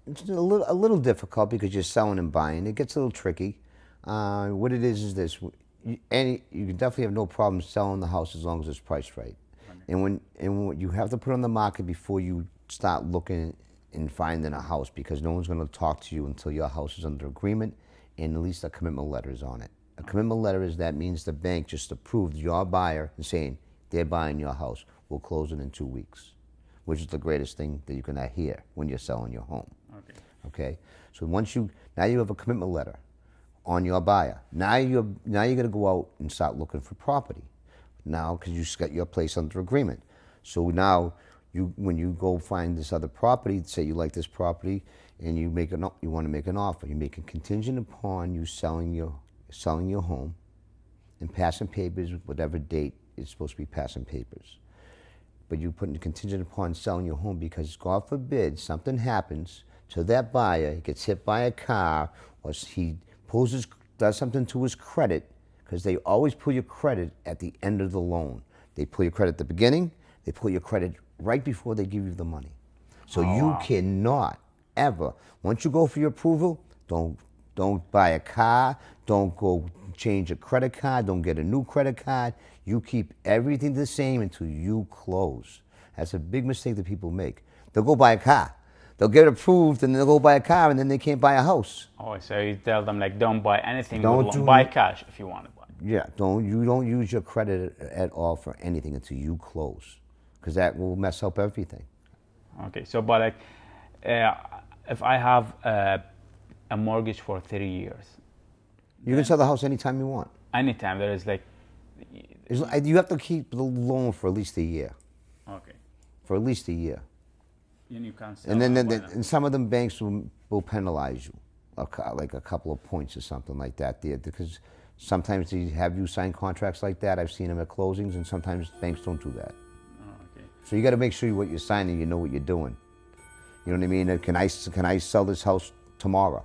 It's a little difficult because you're selling and buying. It gets a little tricky. What it is this: you can definitely have no problem selling the house as long as it's priced right. And when you have to put it on the market before you start looking and finding a house, because no one's going to talk to you until your house is under agreement and at least a commitment letter is on it. A commitment letter is that means the bank just approved your buyer and saying they're buying your house. We'll close it in 2 weeks, which is the greatest thing that you can hear when you're selling your home. Okay. Okay, so now you have a commitment letter on your buyer. Now you're going to go out and start looking for property. Now, because you just got your place under agreement. So now when you go find this other property, say you like this property, and you want to make an offer. You make a contingent upon you selling your home and passing papers, whatever date it's supposed to be passing papers. But you put in a contingent upon selling your home because, God forbid, something happens to that buyer, he gets hit by a car, or he does something to his credit, because they always pull your credit at the end of the loan. They pull your credit at the beginning, they pull your credit right before they give you the money. So you cannot ever, once you go for your approval, don't buy a car, don't go change a credit card, don't get a new credit card. You keep everything the same until you close. That's a big mistake that people make. They'll go buy a car. They'll get approved and they'll go buy a car and then they can't buy a house. Oh, so you tell them like, don't buy anything. Don't buy cash if you want to buy. Yeah, you don't use your credit at all for anything until you close, because that will mess up everything. Okay, so but like, if I have a mortgage for 30 years, You can sell the house anytime you want. anytime there is like, You have to keep the loan for at least a year. okay, For at least a year. and you can't sell. And then and some of them banks will penalize you, like a couple of points or something like that there, because sometimes they have you sign contracts like that. I've seen them at closings, and sometimes banks don't do that. Oh, okay. So you got to make sure what you're signing, you know what you're doing. You know what I mean? Can I sell this house tomorrow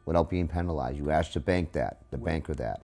without being penalized? You ask the bank that, the banker that.